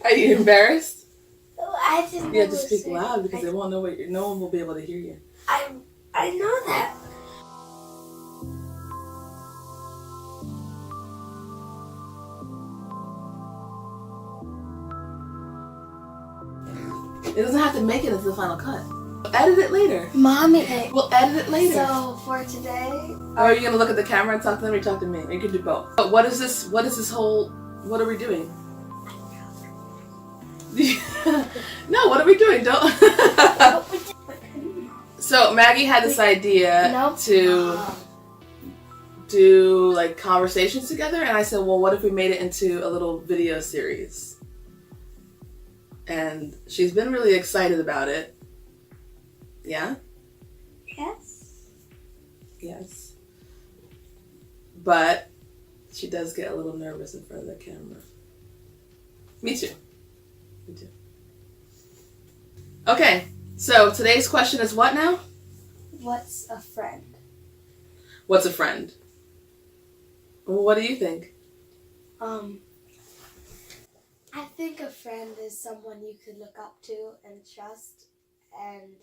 Are you embarrassed? I didn't know. You have to speak loud because they won't know no one will be able to hear you. I know that. It doesn't have to make it into the final cut. Edit it later. Mommy. We'll edit it later. So for today. Or are you gonna look at the camera and talk to them, or you talk to me? Or you can do both. But what is this? What is this whole? What are we doing? No, what are we doing? Don't. So Maggie had this idea to do like conversations together, and I said, well, what if we made it into a little video series? And she's been really excited about it. Yeah? Yes. Yes. But she does get a little nervous in front of the camera. Me too. Me too. Okay, so today's question is what now? What's a friend? What's a friend? Well, what do you think? I think a friend is someone you could look up to and trust, and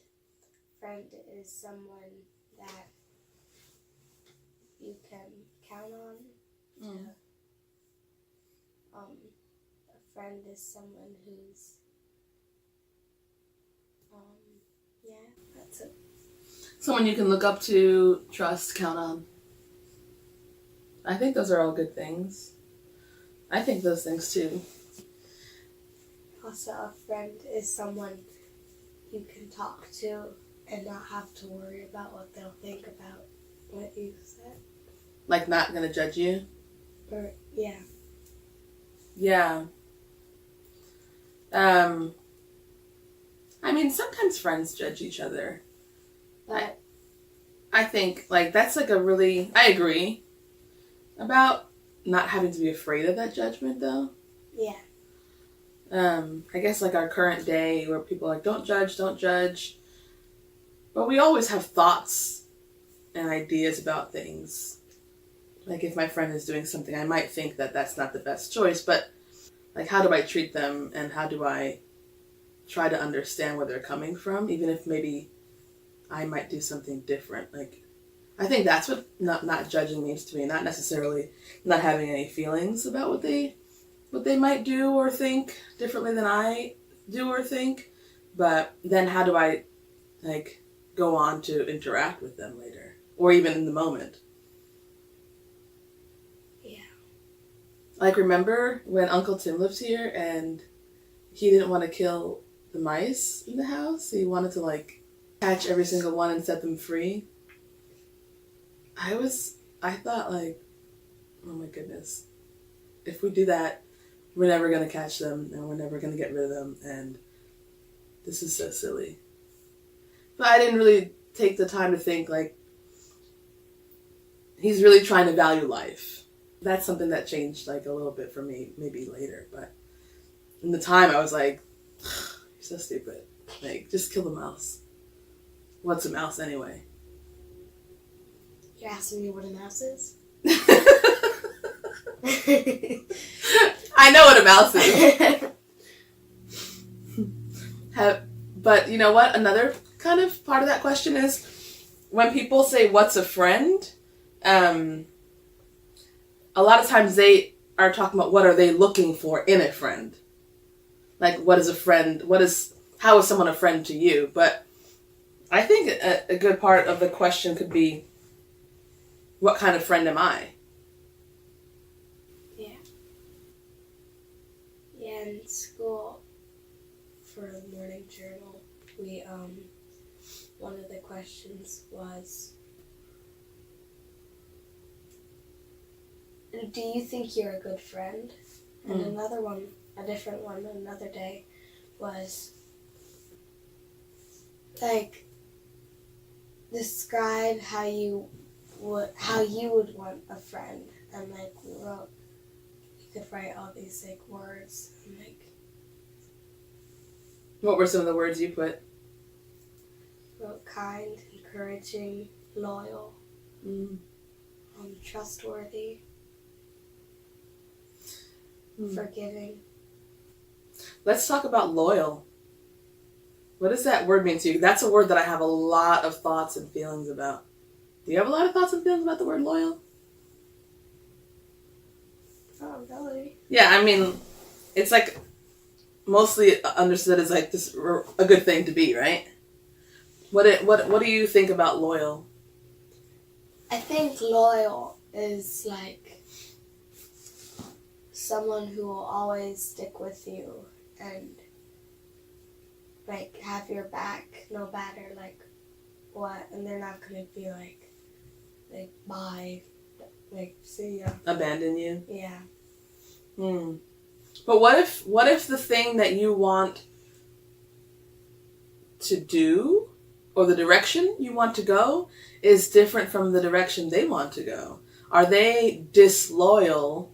friend is someone that you can count on. A friend is someone who's that's it. Someone you can look up to, trust, count on. I think those are all good things. I think those things too. Also, a friend is someone you can talk to and not have to worry about what they'll think about what you said. Like not gonna judge you? Or, yeah. Yeah. I mean, sometimes friends judge each other. But I think, like, that's like a really... I agree about not having to be afraid of that judgment, though. yeah. I guess, like, our current day where people are like, don't judge. But we always have thoughts and ideas about things. Like, if my friend is doing something, I might think that that's not the best choice, but, like, how do I treat them and how do I try to understand where they're coming from, even if maybe I might do something different. Like, I think that's what not judging means to me. Not necessarily not having any feelings about what they might do or think differently than I do or think, but then how do I, like, go on to interact with them later or even in the moment? Yeah. Like, remember when Uncle Tim lived here and he didn't want to kill the mice in the house? He wanted to, like, catch every single one and set them free. I thought, like, oh my goodness, if we do that, we're never going to catch them and we're never going to get rid of them, and this is so silly. But I didn't really take the time to think, like, he's really trying to value life. That's something that changed, like, a little bit for me, maybe later, but in the time I was like, you're so stupid. Like, just kill the mouse. What's a mouse anyway? You're asking me what a mouse is? I know what a mouse is. But you know what? Another kind of part of that question is when people say, what's a friend? A lot of times they are talking about what are they looking for in a friend. Like, what is a friend? How is someone a friend to you? But I think a good part of the question could be, what kind of friend am I? Yeah. Yeah, in school, for the morning journal, we, one of the questions was, do you think you're a good friend? And another one, a different one, another day, was, like, describe how you would want a friend, and, like, you could write all these, like, words, and, like, What were some of the words you put? wrote kind, encouraging, loyal, trustworthy, forgiving. let's talk about loyal. What does that word mean to you? That's a word that I have a lot of thoughts and feelings about. Do you have a lot of thoughts and feelings about the word loyal? Oh, really? Yeah, I mean, it's like mostly understood as like this a good thing to be, right? What do you think about loyal? I think loyal is like someone who will always stick with you and like have your back no matter like what, and they're not gonna be like bye, like see ya. Abandon you? Yeah. But what if the thing that you want to do or the direction you want to go is different from the direction they want to go? Are they disloyal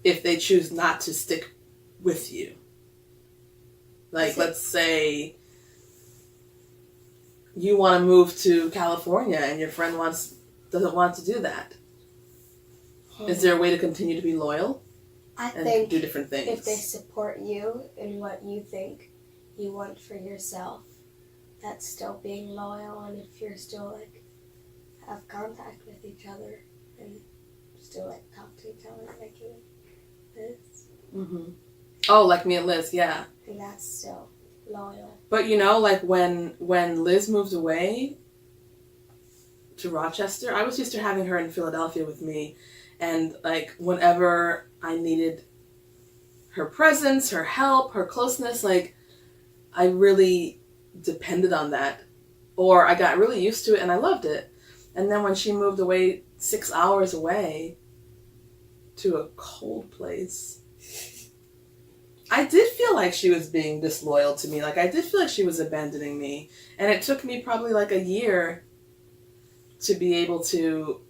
if they choose not to stick with you? Like, let's say you want to move to California and your friend doesn't want to do that. Is there a way to continue to be loyal? I and think do different things? if they support you in what you think you want for yourself, that's still being loyal. And if you're still like have contact with each other and still like talk to each other like you and Liz, Mm-hmm. Oh, like me and Liz, yeah. and that's still loyal. But you know, like when Liz moved away to Rochester, I was used to having her in Philadelphia with me, and like whenever I needed her presence, her help, her closeness, like I really depended on that, or I got really used to it and I loved it. And then when she moved away 6 hours away to a cold place, I did feel like she was being disloyal to me. Like I did feel like she was abandoning me. And it took me probably like a year to be able to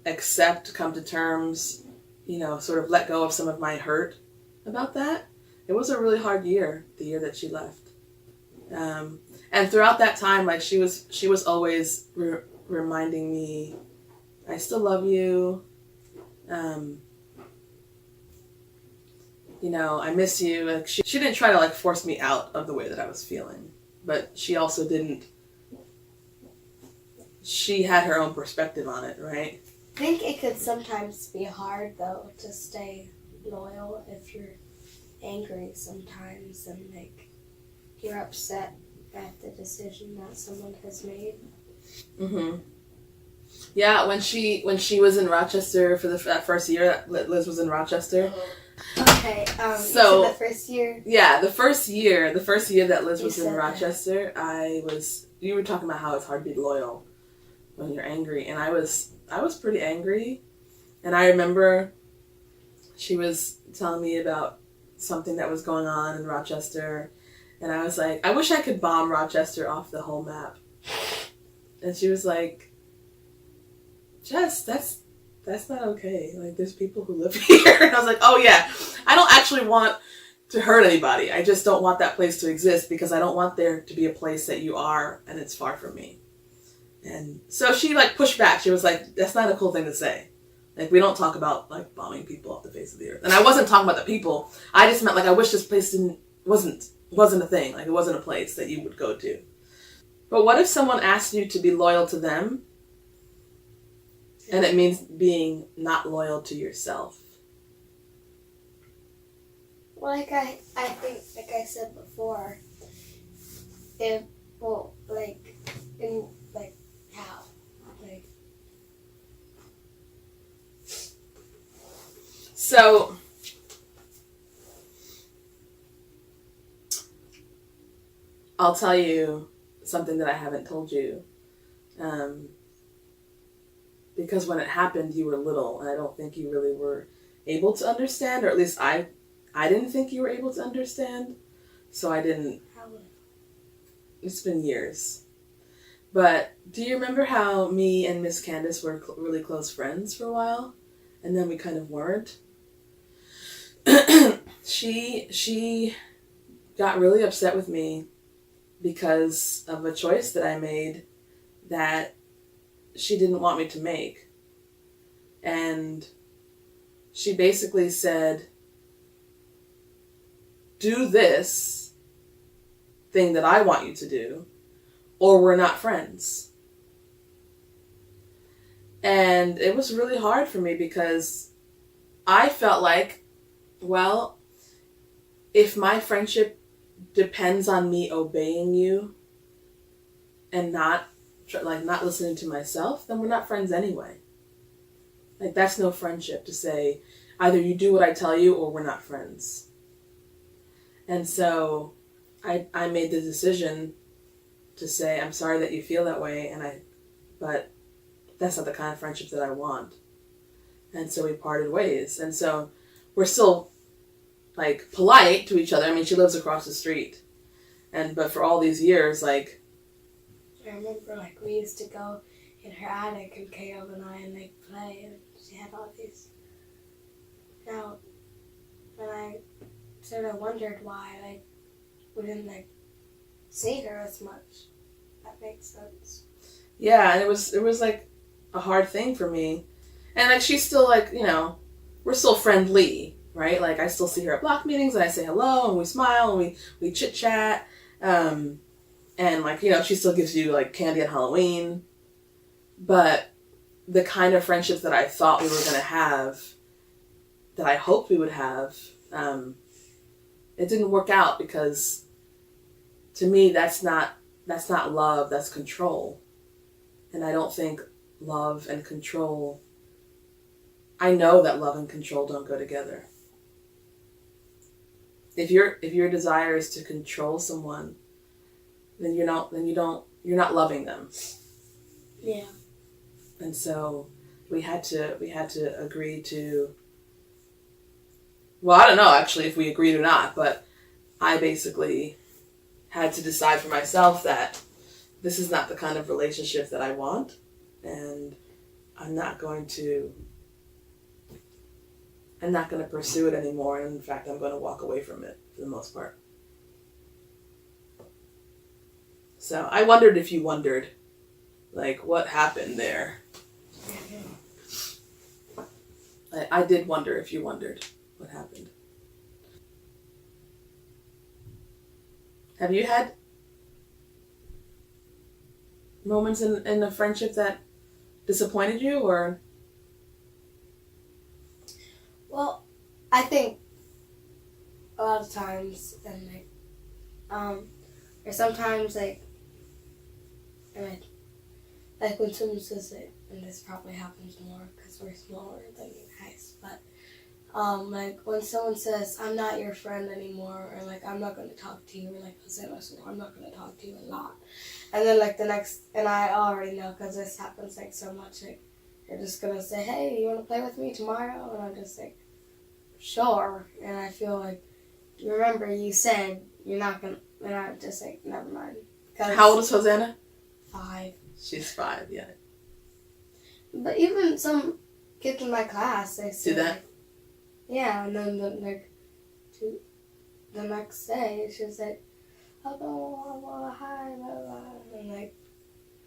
accept, come to terms, sort of let go of some of my hurt about that. It was a really hard year, the year that she left. And throughout that time, like she was always reminding me, I still love you. I miss you. Like she didn't try to like force me out of the way that I was feeling, but she also didn't. She had her own perspective on it, right? I think it could sometimes be hard though to stay loyal if you're angry sometimes and like you're upset at the decision that someone has made. Mhm. Yeah, when she was in Rochester for that first year that Liz was in Rochester. Okay, so the first year? Yeah, the first year that Liz was in Rochester, you were talking about how it's hard to be loyal when you're angry, and I was pretty angry, and I remember she was telling me about something that was going on in Rochester, and I was like, I wish I could bomb Rochester off the whole map. And she was like, Jess, that's not okay. Like, there's people who live here. And I was like, oh yeah, I don't actually want to hurt anybody. I just don't want that place to exist because I don't want there to be a place that you are and it's far from me. And so she like pushed back. She was like, that's not a cool thing to say. Like, we don't talk about like bombing people off the face of the earth. And I wasn't talking about the people. I just meant like, I wish this place wasn't a thing. Like, it wasn't a place that you would go to. But what if someone asked you to be loyal to them and it means being not loyal to yourself? Well, I think, like I said before, how? Like... So, I'll tell you something that I haven't told you. Because when it happened, you were little, and I don't think you really were able to understand, or at least I didn't think you were able to understand, so I didn't. How little? It's been years. But do you remember how me and Miss Candace were really close friends for a while, and then we kind of weren't? She got really upset with me because of a choice that I made that she didn't want me to make. And she basically said, do this thing that I want you to do, or we're not friends. And it was really hard for me because I felt like, well, if my friendship depends on me obeying you and not listening to myself, then we're not friends anyway. Like, that's no friendship, to say either you do what I tell you or we're not friends. And so I made the decision to say, I'm sorry that you feel that way, but that's not the kind of friendship that I want. And so we parted ways. And so we're still, like, polite to each other. I mean, she lives across the street. But for all these years, like... I remember, like, we used to go in her attic, and Caleb and I, and, like, play, and she had all these... Now, and I sort of wondered why, like, we didn't, like, see her as much. That makes sense. Yeah, and it was, like, a hard thing for me. And, like, she's still, like, you know, we're still friendly, right? Like, I still see her at block meetings, and I say hello, and we smile, and we chit-chat. And, like, you know, she still gives you, like, candy on Halloween. But the kind of friendships that I thought we were going to have, that I hoped we would have, it didn't work out because, to me, that's not love, that's control. And I don't think love and control... I know that love and control don't go together. If your desire is to control someone, then you're not loving them. Yeah. And so we had to agree to... Well, I don't know actually if we agreed or not, but I basically had to decide for myself that this is not the kind of relationship that I want, and I'm not going to pursue it anymore. And in fact, I'm going to walk away from it for the most part. So I wondered if you wondered, like, what happened there. I did wonder if you wondered what happened. Have you had moments in a friendship that disappointed you, or? Well, I think a lot of times, and like, or sometimes like when someone says it, and this probably happens more because we're smaller than you guys, but like when someone says, I'm not your friend anymore, or like, I'm not going to talk to you, or like, I'm not going to talk to you a lot. And then like the next, and I already know because this happens like so much, like, you're just going to say, hey, you want to play with me tomorrow? And I'm just like, sure. And I feel like, remember you said you're not going to, and I'm just like, never mind. How old is Hosanna? 5. She's 5, yeah. But even some kids in my class, they say, do that? Like, yeah, and then the next day, she's like, oh, hi, blah, blah. And like,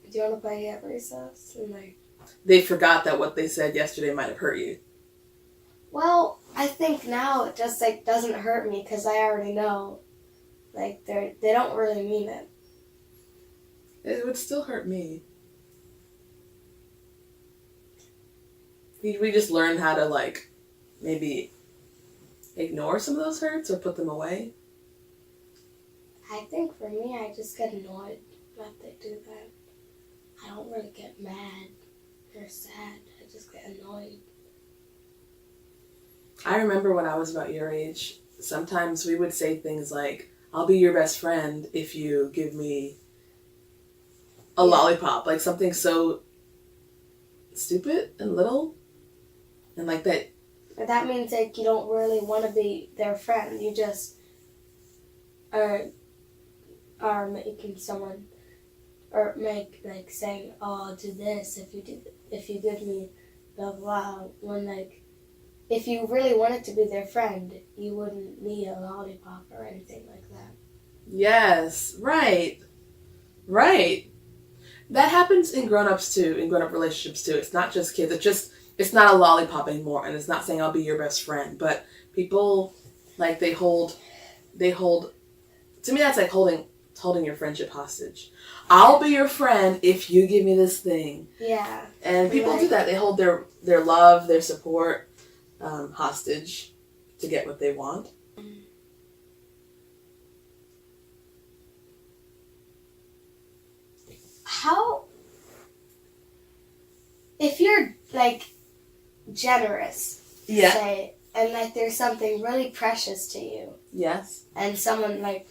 do you want to play at recess? And like, they forgot that what they said yesterday might have hurt you. Well, I think now it just like doesn't hurt me because I already know, like, they don't really mean it. It would still hurt me. We just learned how to, like, maybe ignore some of those hurts or put them away. I think for me, I just get annoyed that they do that. I don't really get mad or sad. I just get annoyed. I remember when I was about your age, sometimes we would say things like, I'll be your best friend if you give me a lollipop. Like something so stupid and little. And like that. But that means like you don't really want to be their friend. You just are making someone, or make like saying, oh, I'll do this if you give me blah blah. When like, if you really wanted to be their friend, you wouldn't need a lollipop or anything like that. Yes, right. That happens in grown-ups too, in grown-up relationships too. It's not just kids. It's not a lollipop anymore, and it's not saying I'll be your best friend. But people, like, they hold they hold, to me that's like holding your friendship hostage. I'll be your friend if you give me this thing. Yeah. And people do that. They hold their love, their support hostage to get what they want. How, if you're like generous, Yeah. say, and like there's something really precious to you, Yes. and someone like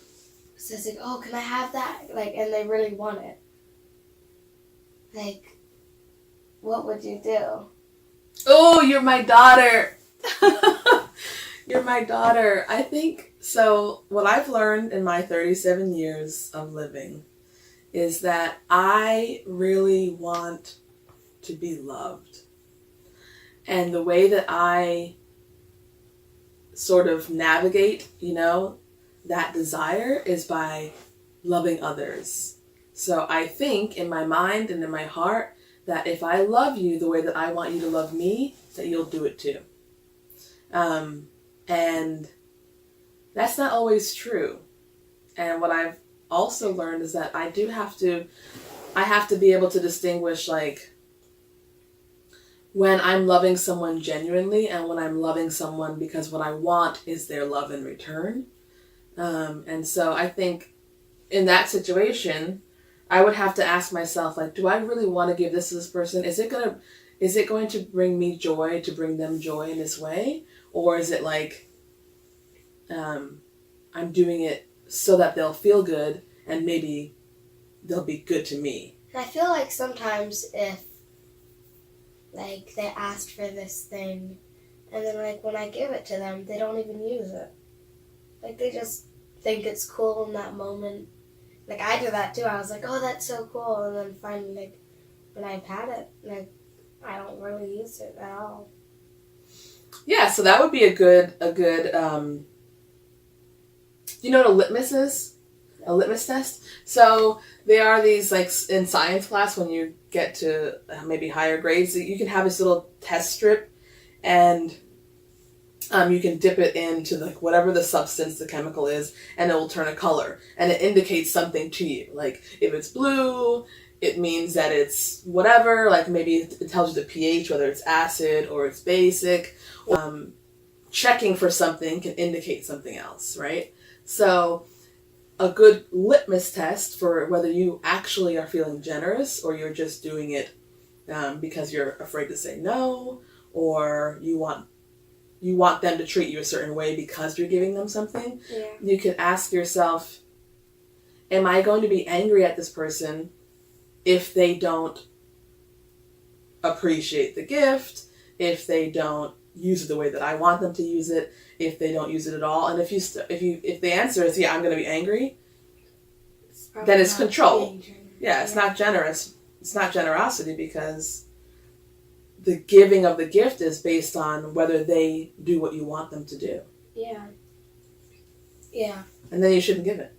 says like, oh, can I have that? Like, and they really want it. Like, what would you do? Oh, you're my daughter. You're my daughter. I think, so what I've learned in my 37 years of living is that I really want to be loved. And the way that I sort of navigate, that desire is by loving others. So I think in my mind and in my heart that if I love you the way that I want you to love me, that you'll do it too. And that's not always true. And what I've also learned is that I have to be able to distinguish, like, when I'm loving someone genuinely and when I'm loving someone because what I want is their love in return. And so I think in that situation, I would have to ask myself, like, do I really want to give this to this person? Is it going to bring me joy, to bring them joy in this way? Or is it like, I'm doing it so that they'll feel good and maybe they'll be good to me? And I feel like sometimes if, like, they asked for this thing, and then, like, when I give it to them, they don't even use it. Like, they just think it's cool in that moment. Like, I do that, too. I was like, oh, that's so cool. And then finally, like, when I've had it, like, I don't really use it at all. Yeah, so that would be a good, you know what a litmus is? A litmus test? So they are these, like, in science class when you get to maybe higher grades, you can have this little test strip and you can dip it into like whatever the substance, the chemical is, and it will turn a color. And it indicates something to you. Like if it's blue, it means that it's whatever. Like maybe it tells you the pH, whether it's acid or it's basic. Checking for something can indicate something else, right? So a good litmus test for whether you actually are feeling generous or you're just doing it because you're afraid to say no, or you want them to treat you a certain way because you're giving them something. Yeah. You could ask yourself, am I going to be angry at this person if they don't appreciate the gift, if they don't use it the way that I want them to use it, if they don't use it at all? And if the answer is yeah, I'm going to be angry, then it's control. Yeah, it's not generous. It's not generosity because the giving of the gift is based on whether they do what you want them to do. Yeah. Yeah. And then you shouldn't give it.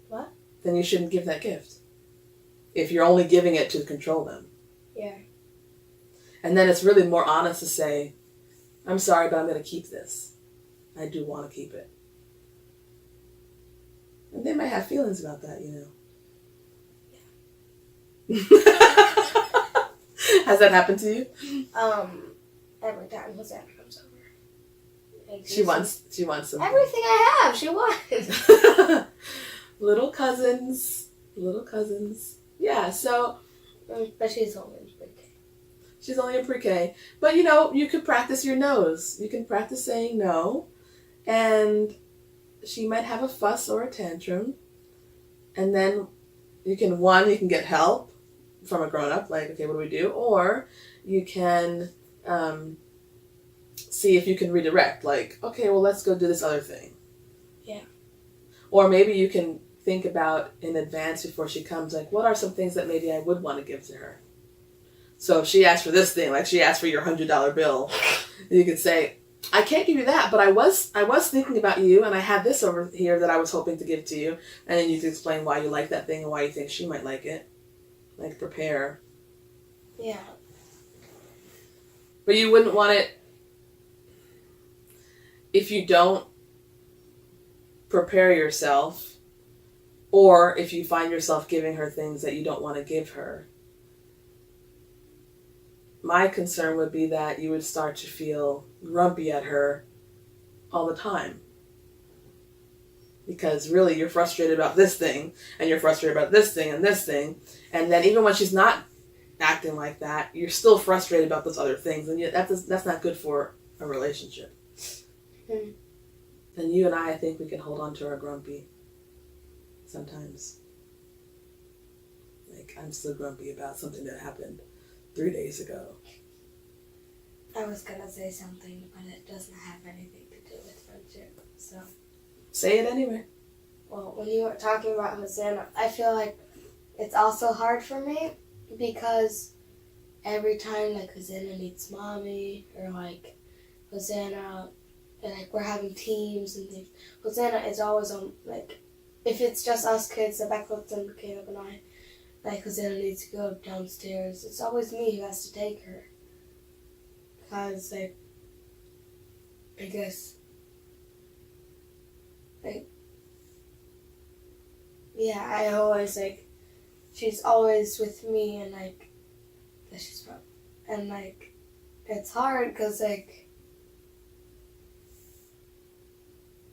What? Then you shouldn't give that gift. If you're only giving it to control them. Yeah. And then it's really more honest to say, I'm sorry, but I'm going to keep this. I do want to keep it. And they might have feelings about that, Yeah. Has that happened to you? Every time Hosanna comes over. Like, She wants something. everything I have, she wants. Little cousins. Yeah, so But she's only in pre-K. she's only in pre-K. But you could practice your no's. You can practice saying no. And she might have a fuss or a tantrum. And then you can get help from a grown-up, like, okay, what do we do? Or you can see if you can redirect, like, okay, well, let's go do this other thing. Yeah. Or maybe you can think about in advance before she comes, like, what are some things that maybe I would want to give to her? So if she asked for this thing, like she asked for your $100 bill, you could say, I can't give you that, but I was thinking about you, and I had this over here that I was hoping to give to you. And then you can explain why you like that thing and why you think she might like it. Like, prepare. Yeah. But you wouldn't want it if you don't prepare yourself, or if you find yourself giving her things that you don't want to give her, my concern would be that you would start to feel grumpy at her all the time. Because really you're frustrated about this thing, and you're frustrated about this thing and this thing, and then even when she's not acting like that, you're still frustrated about those other things, and that's not good for a relationship. Mm. And you and I think we can hold on to our grumpy sometimes. Like, I'm still grumpy about something that happened 3 days ago. I was gonna say something, but it doesn't have anything to do with friendship, so. Say it anyway. Well, when you were talking about Hosanna, I feel like it's also hard for me because every time, like, Hosanna needs mommy, or, like, Hosanna, and, like, we're having teams and things, Hosanna is always on, like, if it's just us kids, the Becklets and Caleb and I, like, Hosanna needs to go downstairs, it's always me who has to take her. Because, like, I guess, like, yeah, I always, like, she's always with me, and, like, she's from, and, like, it's hard, because, like,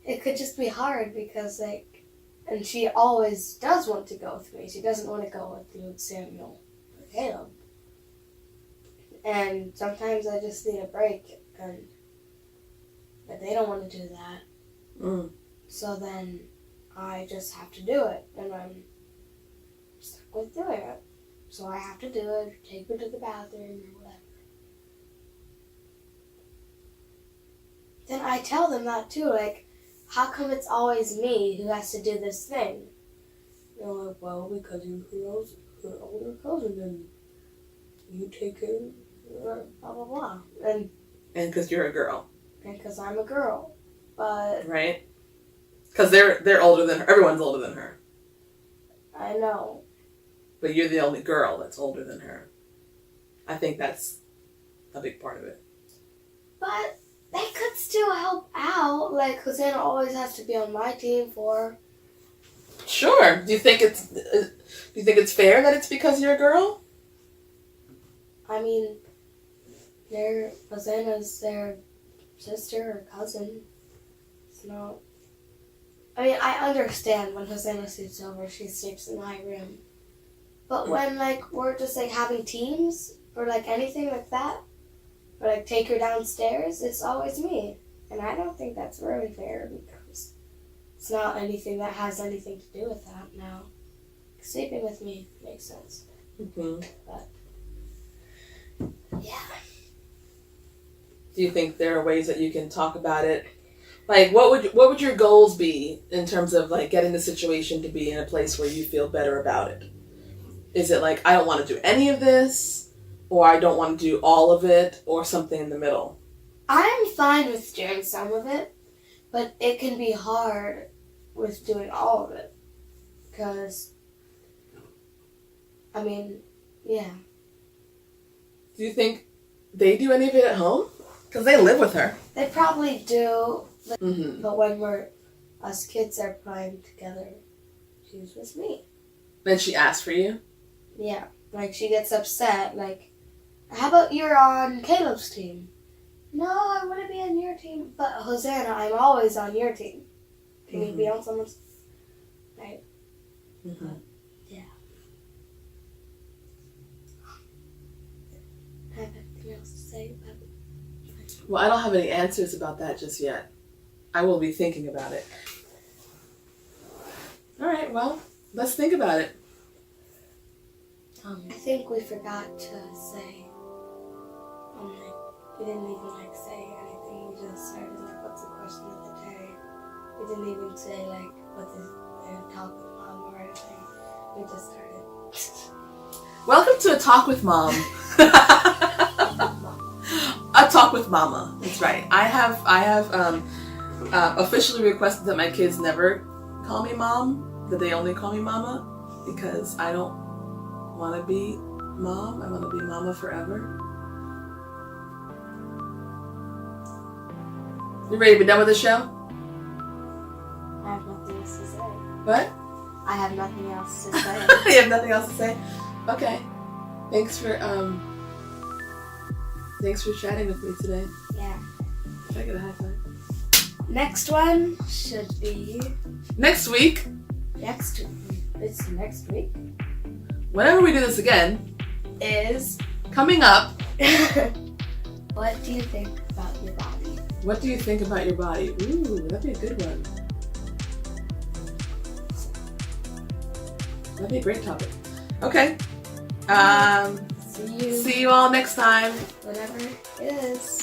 it could just be hard, because, like, and she always does want to go with me. She doesn't want to go with Luke, Samuel, or Caleb. And sometimes I just need a break, but they don't want to do that. Mm. So then I just have to do it, and I'm stuck with doing it. So I have to do it, take her to the bathroom or whatever. Then I tell them that too, like, how come it's always me who has to do this thing? They're like, well, because you're her older cousin, and you take care of blah, blah, blah. And because you're a girl. And because I'm a girl. But right? Because they're older than her. Everyone's older than her. I know. But you're the only girl that's older than her. I think that's a big part of it. But they could still help out. Like, Hosanna always has to be on my team for. Sure. Do you think it's fair that it's because you're a girl? I mean, Hosanna's their sister or cousin. It's not. I mean, I understand when Hosanna sleeps over, she sleeps in my room. But when, like, we're just, like, having teams or, like, anything like that, or, like, take her downstairs, it's always me. And I don't think that's really fair because it's not anything that has anything to do with that now. Sleeping with me makes sense. Mm-hmm. But, yeah. Do you think there are ways that you can talk about it? Like, what would your goals be in terms of, like, getting the situation to be in a place where you feel better about it? Is it like, I don't want to do any of this, or I don't want to do all of it, or something in the middle? I'm fine with doing some of it, but it can be hard with doing all of it. Because, I mean, yeah. Do you think they do any of it at home? Because they live with her. They probably do, Mm-hmm. but when us kids are playing together, she's with me. Then she asks for you? Yeah, like she gets upset, like, how about you're on Caleb's team? No, I want to be on your team. But Hosanna, I'm always on your team. Can you be on someone's? Right. Mm-hmm. Yeah. I have anything else to say about it? Well, I don't have any answers about that just yet. I will be thinking about it. All right, well, let's think about it. I think we forgot to say, we didn't even, say anything. We just started, what's the question of the day? We didn't even say, what's the talk with mom or anything. We just started. Welcome to A Talk with Mom. A Talk with Mama. That's right. I have officially requested that my kids never call me mom, that they only call me mama, because I don't want to be mom. I want to be mama forever. You ready to be done with the show? I have What? I have nothing else to say. You have nothing else to say? Okay. Thanks for chatting with me today. Yeah. Can I get a high five? Next one should be Next week, it's next week. whenever we do this again, Is coming up, what do you think about your body? what do you think about your body? Ooh, that'd be a good one. That'd be a great topic. Okay. See you See you all next time. whatever it is.